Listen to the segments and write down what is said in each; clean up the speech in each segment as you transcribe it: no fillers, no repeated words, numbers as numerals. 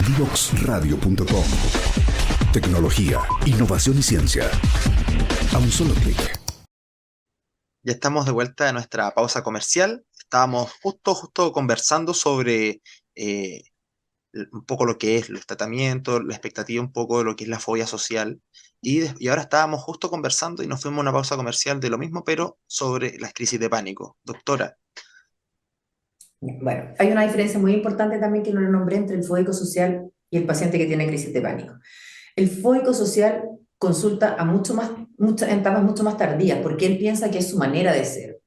Divoxradio.com. Tecnología, innovación y ciencia. A un solo clic. Ya estamos de vuelta de nuestra pausa comercial. Estábamos justo conversando sobre un poco lo que es los tratamientos, la expectativa un poco de lo que es la fobia social. Y ahora estábamos justo conversando y nos fuimos a una pausa comercial de lo mismo, pero sobre las crisis de pánico. Doctora. Bueno, hay una diferencia muy importante también que no le nombré entre el fóbico social y el paciente que tiene crisis de pánico. El fóbico social consulta a en etapas mucho más tardías porque él piensa que es su manera de ser.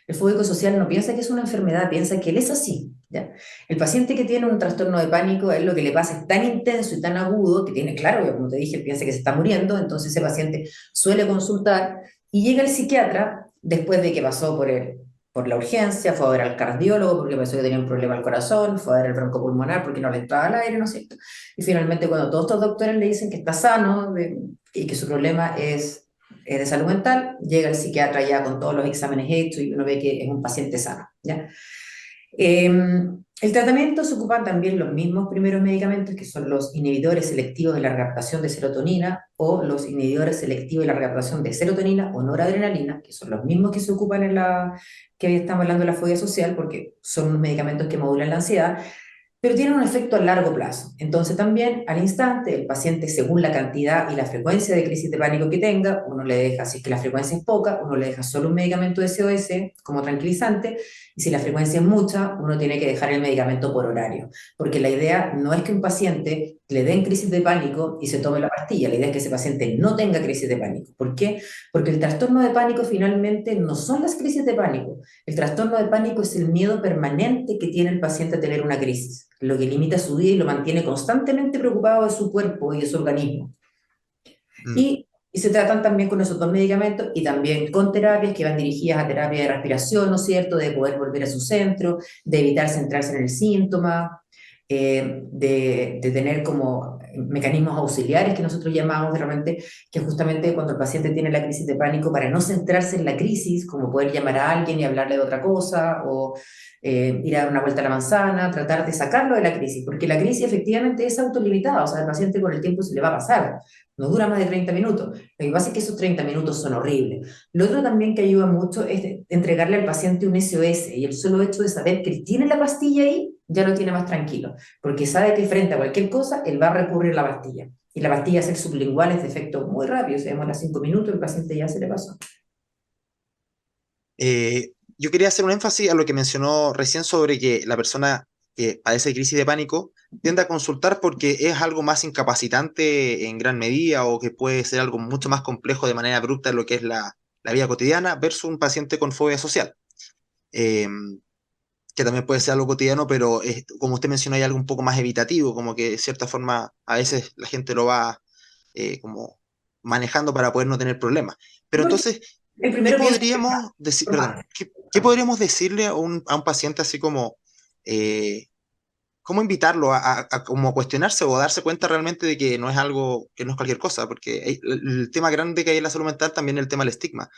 El fóbico social no piensa que es una enfermedad, piensa que él es así, ¿ya? El paciente que tiene un trastorno de pánico, a él lo que le pasa es tan intenso y tan agudo que tiene, claro, como te dije, piensa que se está muriendo, entonces ese paciente suele consultar y llega el psiquiatra después de que pasó por la urgencia, fue a ver al cardiólogo porque pensó que tenía un problema al corazón, fue a ver al broncopulmonar porque no le entraba el aire, ¿no es cierto? Y finalmente cuando todos estos doctores le dicen que está sano y que su problema es de salud mental, llega el psiquiatra ya con todos los exámenes hechos y uno ve que es un paciente sano, ¿ya? El tratamiento se ocupan también los mismos primeros medicamentos que son los inhibidores selectivos de la recaptación de serotonina o los inhibidores selectivos de la recaptación de serotonina o noradrenalina, que son los mismos que se ocupan que hoy estamos hablando de la fobia social porque son medicamentos que modulan la ansiedad, pero tienen un efecto a largo plazo. Entonces también al instante el paciente, según la cantidad y la frecuencia de crisis de pánico que tenga, uno le deja, si es que la frecuencia es poca, uno le deja solo un medicamento de SOS como tranquilizante, y si la frecuencia es mucha, uno tiene que dejar el medicamento por horario, porque la idea no es que un paciente le den crisis de pánico y se tome la pastilla, la idea es que ese paciente no tenga crisis de pánico. ¿Por qué? Porque el trastorno de pánico finalmente no son las crisis de pánico, el trastorno de pánico es el miedo permanente que tiene el paciente a tener una crisis, lo que limita su vida y lo mantiene constantemente preocupado de su cuerpo y de su organismo. Y se tratan también con esos dos medicamentos y también con terapias que van dirigidas a terapia de respiración, ¿no es cierto?, de poder volver a su centro, de evitar centrarse en el síntoma, de tener como mecanismos auxiliares que nosotros llamamos de repente, que justamente cuando el paciente tiene la crisis de pánico, para no centrarse en la crisis, como poder llamar a alguien y hablarle de otra cosa, o ir a dar una vuelta a la manzana, tratar de sacarlo de la crisis, porque la crisis efectivamente es autolimitada, o sea, el paciente con el tiempo se le va a pasar, no dura más de 30 minutos. Lo que pasa es que esos 30 minutos son horribles. Lo otro también que ayuda mucho es entregarle al paciente un SOS, y el solo hecho de saber que él tiene la pastilla ahí, ya lo tiene más tranquilo, porque sabe que frente a cualquier cosa, él va a recurrir a la pastilla. Y la pastilla es sublingual, es de efecto muy rápido, se demora 5 minutos, el paciente ya se le pasó. Yo quería hacer un énfasis a lo que mencionó recién sobre que la persona que padece de crisis de pánico tiende a consultar porque es algo más incapacitante en gran medida o que puede ser algo mucho más complejo de manera abrupta en lo que es la vida cotidiana versus un paciente con fobia social. Eh, que también puede ser algo cotidiano, pero como usted mencionó, hay algo un poco más evitativo, como que de cierta forma a veces la gente lo va como manejando para poder no tener problemas. Pero Porque entonces, el ¿qué primero piensa que podríamos decir, es perdón, normal. qué podríamos decirle a un paciente así como, cómo invitarlo a como cuestionarse o a darse cuenta realmente de que no es algo, que no es cualquier cosa? Porque el tema grande que hay en la salud mental también es el tema del estigma.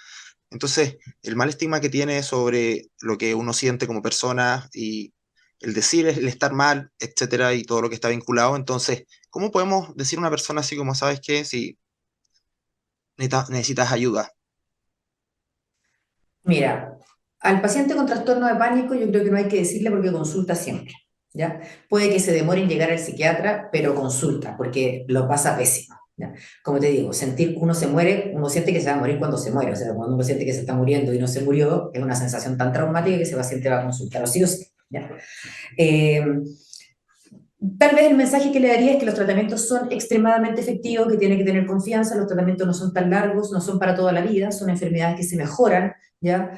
Entonces, el mal estigma que tiene sobre lo que uno siente como persona y el decir, el estar mal, etcétera, y todo lo que está vinculado. Entonces, ¿cómo podemos decir a una persona así como, sabes qué, si necesitas ayuda? Mira, al paciente con trastorno de pánico yo creo que no hay que decirle porque consulta siempre, ¿ya? Puede que se demore en llegar al psiquiatra, pero consulta, porque lo pasa pésimo, ¿ya? Como te digo, sentir que uno se muere, uno siente que se va a morir cuando se muere, o sea, cuando uno siente que se está muriendo y no se murió, es una sensación tan traumática que ese paciente va a consultar, o sí o sí, ¿ya? Eh, Tal vez el mensaje que le daría es que los tratamientos son extremadamente efectivos, que tiene que tener confianza, los tratamientos no son tan largos, no son para toda la vida, son enfermedades que se mejoran, ¿ya?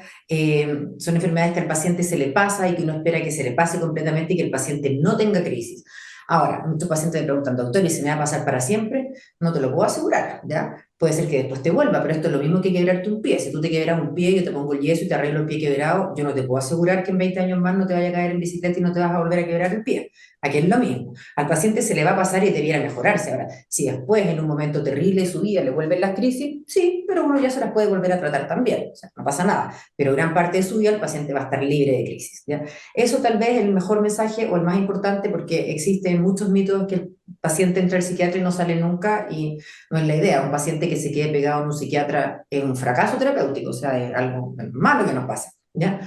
Son enfermedades que al paciente se le pasa y que uno espera que se le pase completamente y que el paciente no tenga crisis. Ahora, muchos pacientes me preguntan, doctor, ¿y se me va a pasar para siempre? No te lo puedo asegurar, ¿ya? puede ser que después te vuelva, pero esto es lo mismo que quebrarte un pie. Si tú te quebras un pie, yo te pongo el yeso y te arreglo el pie quebrado, yo no te puedo asegurar que en 20 años más no te vaya a caer en bicicleta y no te vas a volver a quebrar el pie. Aquí es lo mismo. Al paciente se le va a pasar y debiera mejorarse. Ahora, si después en un momento terrible de su vida le vuelven las crisis, sí, pero uno ya se las puede volver a tratar también. O sea, no pasa nada. Pero gran parte de su vida el paciente va a estar libre de crisis, ¿ya? Eso tal vez es el mejor mensaje o el más importante porque existen muchos mitos que el paciente entra al psiquiatra y no sale nunca y no es la idea. Un paciente que se quede pegado en un psiquiatra es un fracaso terapéutico, o sea, es algo malo que nos pasa, ¿ya?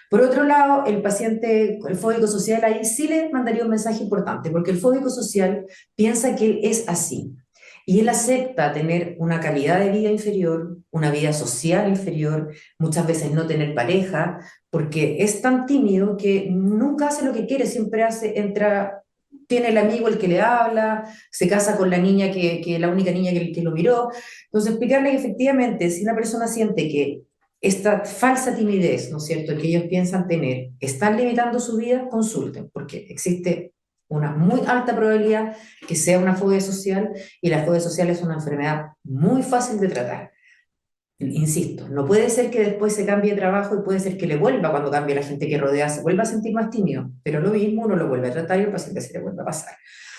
Por otro lado, el paciente, el fóbico social, ahí sí le mandaría un mensaje importante, porque el fóbico social piensa que él es así, y él acepta tener una calidad de vida inferior, una vida social inferior, muchas veces no tener pareja, porque es tan tímido que nunca hace lo que quiere, siempre hace, entra, tiene el amigo el que le habla, se casa con la niña que la única niña que lo miró. Entonces, explicarle que efectivamente, si una persona siente que esta falsa timidez, ¿no es cierto?, que ellos piensan tener, están limitando su vida, consulten, porque existe una muy alta probabilidad que sea una fobia social, y la fobia social es una enfermedad muy fácil de tratar. Insisto, no puede ser que después se cambie de trabajo y puede ser que le vuelva cuando cambie la gente que rodea, se vuelva a sentir más tímido, pero lo mismo uno lo vuelve a tratar y el paciente se le vuelve a pasar.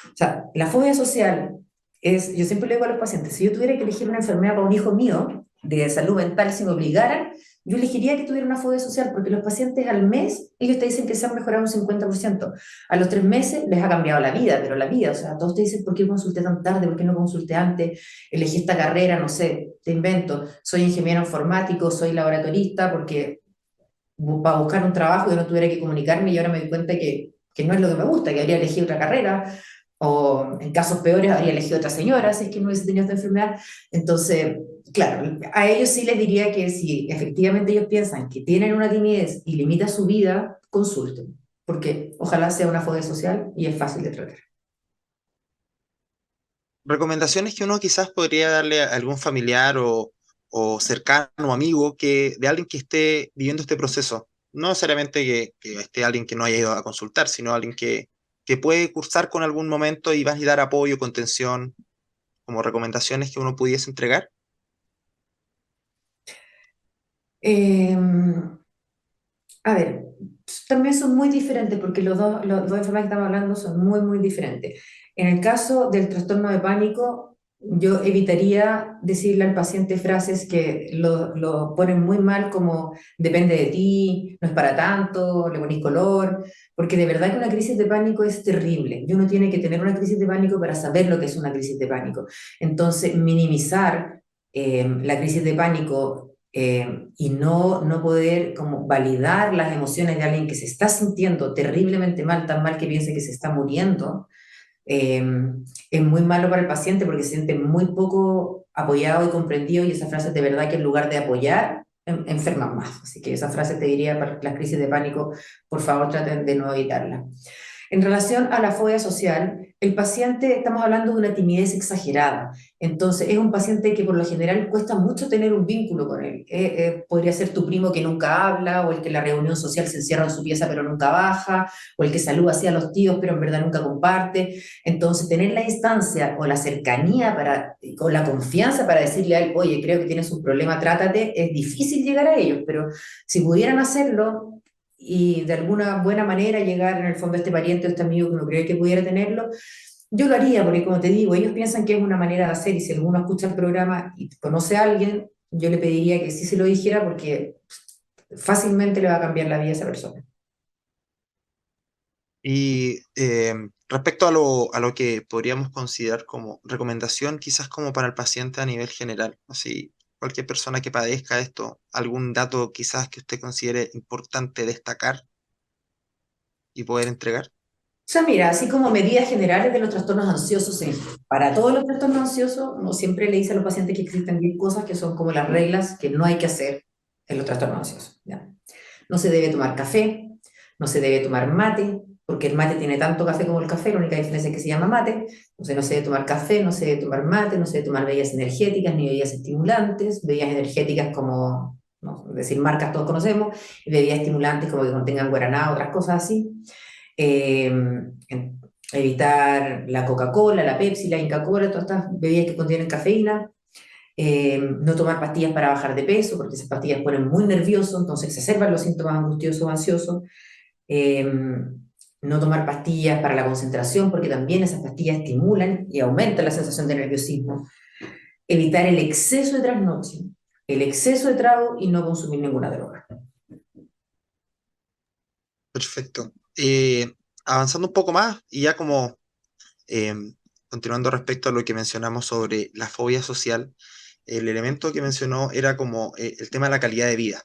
O sea, la fobia social es, yo siempre le digo a los pacientes, si yo tuviera que elegir una enfermedad para un hijo mío de salud mental, si me obligaran, yo elegiría que tuviera una fobia social, porque los pacientes al mes, ellos te dicen que se han mejorado un 50%. A los 3 meses les ha cambiado la vida, pero la vida, o sea, todos te dicen, ¿por qué consulté tan tarde? ¿Por qué no consulté antes? Elegí esta carrera, no sé, te invento, soy ingeniero informático, soy laboratorista, porque para buscar un trabajo yo no tuviera que comunicarme y ahora me doy cuenta que no es lo que me gusta, que habría elegido otra carrera, o en casos peores habría elegido otra señora si es que no hubiese tenido esta enfermedad. Entonces, claro, a ellos sí les diría que si efectivamente ellos piensan que tienen una timidez y limita su vida, consulten, porque ojalá sea una fobia social y es fácil de tratar. Recomendaciones que uno quizás podría darle a algún familiar o cercano o amigo de alguien que esté viviendo este proceso. No necesariamente que esté alguien que no haya ido a consultar, sino alguien que puede cursar con algún momento y va a dar apoyo, contención, como recomendaciones que uno pudiese entregar. Eh, a ver, también son muy diferentes porque los dos enfermedades que estamos hablando son muy, muy diferentes. En el caso del trastorno de pánico, yo evitaría decirle al paciente frases que lo ponen muy mal, como depende de ti, no es para tanto, le ponís color, porque de verdad que una crisis de pánico es terrible. Y uno tiene que tener una crisis de pánico para saber lo que es una crisis de pánico. Entonces, minimizar la crisis de pánico y no poder como validar las emociones de alguien que se está sintiendo terriblemente mal, tan mal que piense que se está muriendo, eh, es muy malo para el paciente porque se siente muy poco apoyado y comprendido, y esas frases de verdad que en lugar de apoyar, enferman más. Así que esa frase te diría para las crisis de pánico, por favor traten de no evitarla. En relación a la fobia social, el paciente, estamos hablando de una timidez exagerada, entonces es un paciente que por lo general cuesta mucho tener un vínculo con él. Podría ser tu primo que nunca habla, o el que en la reunión social se encierra en su pieza pero nunca baja, o el que saluda así a los tíos pero en verdad nunca comparte. Entonces tener la instancia o la cercanía o la confianza para decirle a él, oye, creo que tienes un problema, trátate, es difícil llegar a ellos, pero si pudieran hacerlo y de alguna buena manera llegar en el fondo a este pariente o este amigo que no cree que pudiera tenerlo, yo lo haría, porque como te digo, ellos piensan que es una manera de hacer, y si alguno escucha el programa y conoce a alguien, yo le pediría que sí se lo dijera, porque fácilmente le va a cambiar la vida a esa persona. Y respecto a lo que podríamos considerar como recomendación, quizás como para el paciente a nivel general, así cualquier persona que padezca esto, algún dato quizás que usted considere importante destacar y poder entregar. O sea, mira, así como medidas generales de los trastornos ansiosos, para todos los trastornos ansiosos, uno siempre le dice a los pacientes que existen 10 cosas que son como las reglas que no hay que hacer en los trastornos ansiosos, ¿ya? No se debe tomar café, no se debe tomar mate, porque el mate tiene tanto café como el café, la única diferencia es que se llama mate. Entonces no se debe tomar café, no se debe tomar mate, no se debe tomar bebidas energéticas ni bebidas estimulantes, bebidas energéticas como, no, es decir, marcas todos conocemos, y bebidas estimulantes como que contengan guaraná, otras cosas así. Eh, Evitar la Coca-Cola, la Pepsi, la Inca-Cola, todas estas bebidas que contienen cafeína. no tomar pastillas para bajar de peso, porque esas pastillas ponen muy nervioso, entonces exacerban los síntomas angustiosos o ansiosos. Eh, no tomar pastillas para la concentración, porque también esas pastillas estimulan y aumentan la sensación de nerviosismo. Evitar el exceso de trasnoche, el exceso de trago y no consumir ninguna droga. Perfecto. Avanzando un poco más y ya como eh, continuando respecto a lo que mencionamos sobre la fobia social, el elemento que mencionó era como el tema de la calidad de vida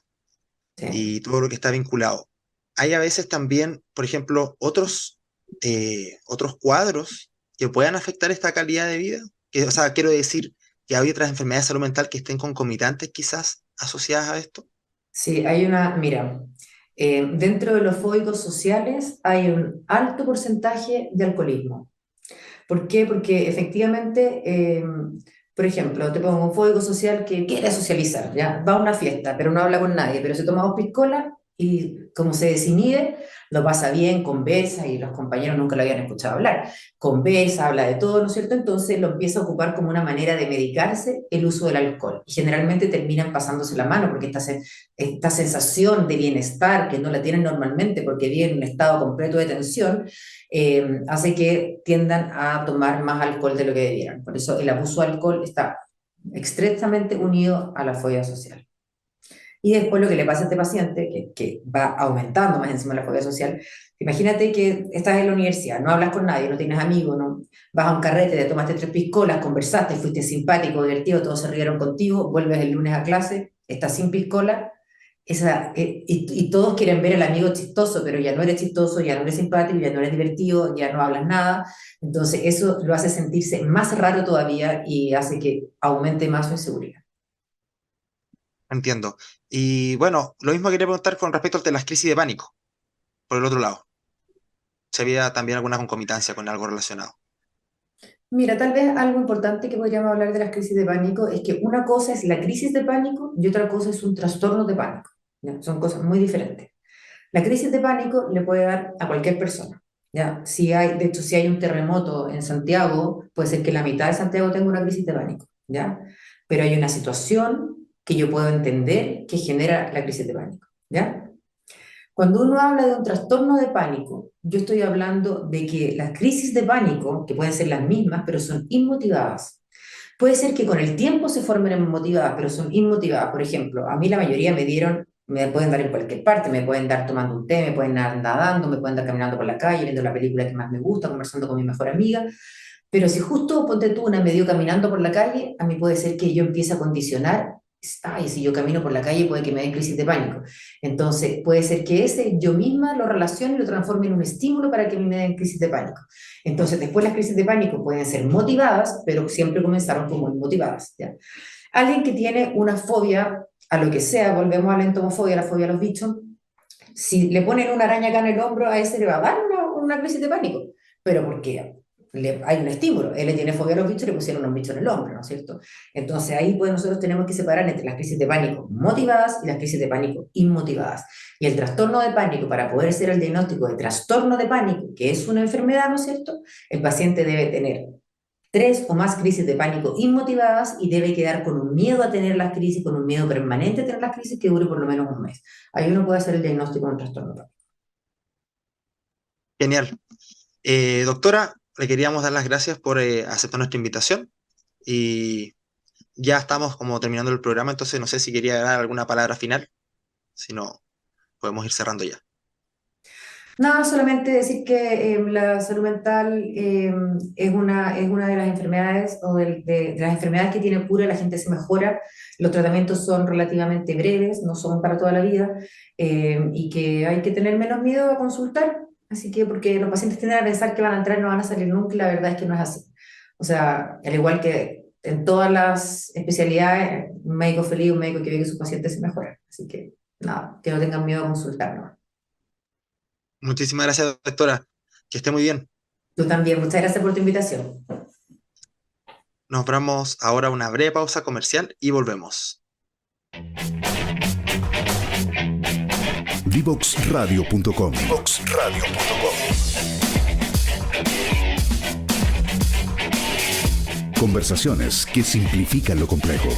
Sí. y todo lo que está vinculado. Hay a veces también, por ejemplo, otros cuadros que puedan afectar esta calidad de vida. O sea, quiero decir que hay otras enfermedades de salud mental que estén concomitantes quizás asociadas a esto. Sí, mira, dentro de los fóbicos sociales hay un alto porcentaje de alcoholismo. ¿Por qué? Porque efectivamente, por ejemplo, te pongo un fóbico social que quiere socializar, ¿ya? Va a una fiesta, pero no habla con nadie, pero se toma 2 piscolas y como se desinhibe, lo pasa bien, conversa y los compañeros nunca lo habían escuchado hablar. Conversa, habla de todo, ¿no es cierto? Entonces lo empieza a ocupar como una manera de medicarse el uso del alcohol. Y generalmente terminan pasándose la mano porque esta sensación de bienestar que no la tienen normalmente porque viven en un estado completo de tensión, hace que tiendan a tomar más alcohol de lo que debieran. Por eso el abuso de alcohol está estrechamente unido a la fobia social. Y después lo que le pasa a este paciente, que va aumentando más encima la fobia social, imagínate que estás en la universidad, no hablas con nadie, no tienes amigos, no, vas a un carrete, te tomaste 3 piscolas, conversaste, fuiste simpático, divertido, todos se rieron contigo, vuelves el lunes a clase, estás sin piscola, y todos quieren ver al amigo chistoso, pero ya no eres chistoso, ya no eres simpático, ya no eres divertido, ya no hablas nada, entonces eso lo hace sentirse más raro todavía y hace que aumente más su inseguridad. Entiendo. Y bueno, lo mismo quería preguntar con respecto a las crisis de pánico, por el otro lado. Si había también alguna concomitancia con algo relacionado. Mira, tal vez algo importante que podríamos hablar de las crisis de pánico es que una cosa es la crisis de pánico y otra cosa es un trastorno de pánico, ¿ya? Son cosas muy diferentes. La crisis de pánico le puede dar a cualquier persona, ¿ya? De hecho, si hay un terremoto en Santiago, puede ser que la mitad de Santiago tenga una crisis de pánico, ¿ya? Pero hay una situación que yo puedo entender que genera la crisis de pánico, ¿ya? Cuando uno habla de un trastorno de pánico, yo estoy hablando de que las crisis de pánico, que pueden ser las mismas, pero son inmotivadas. Puede ser que con el tiempo se formen motivadas, pero son inmotivadas. Por ejemplo, a mí la mayoría me pueden dar en cualquier parte, me pueden dar tomando un té, me pueden dar nadando, me pueden dar caminando por la calle, viendo la película que más me gusta, conversando con mi mejor amiga. Pero si justo, ponte tú, una me dio caminando por la calle, a mí puede ser que yo empiece a condicionar, ay, si yo camino por la calle puede que me dé crisis de pánico. Entonces, puede ser que ese yo misma lo relacione y lo transforme en un estímulo para que a mí me den crisis de pánico. Entonces, después las crisis de pánico pueden ser motivadas, pero siempre comenzaron como inmotivadas, ¿ya? Alguien que tiene una fobia a lo que sea, volvemos a la entomofobia, la fobia a los bichos, si le ponen una araña acá en el hombro, a ese le va a dar una crisis de pánico. ¿Pero por qué? Hay un estímulo, él le tiene fobia a los bichos, le pusieron un bicho en el hombro, ¿no es cierto? Entonces ahí pues nosotros tenemos que separar entre las crisis de pánico motivadas y las crisis de pánico inmotivadas. Y el trastorno de pánico, para poder hacer el diagnóstico de trastorno de pánico, que es una enfermedad, ¿no es cierto? El paciente debe tener 3 o más crisis de pánico inmotivadas y debe quedar con un miedo a tener las crisis, con un miedo permanente a tener las crisis que dure por lo menos un mes. Ahí uno puede hacer el diagnóstico de un trastorno de pánico. Genial. Doctora, le queríamos dar las gracias por aceptar nuestra invitación y ya estamos como terminando el programa, entonces no sé si quería dar alguna palabra final, si no, podemos ir cerrando ya. Nada, solamente decir que la salud mental es una de las enfermedades o de las enfermedades que tiene cura, la gente se mejora, los tratamientos son relativamente breves, no son para toda la vida, y que hay que tener menos miedo a consultar, así que porque los pacientes tienden a pensar que van a entrar y no van a salir nunca, y la verdad es que no es así. O sea, al igual que en todas las especialidades, un médico feliz, un médico que ve que sus pacientes se mejoran, así que nada, que no tengan miedo a consultar, ¿no? Muchísimas gracias, doctora. Que esté muy bien. Tú también, muchas gracias por tu invitación. Nos vamos ahora a una breve pausa comercial y volvemos. Divoxradio.com. Conversaciones que simplifican lo complejo.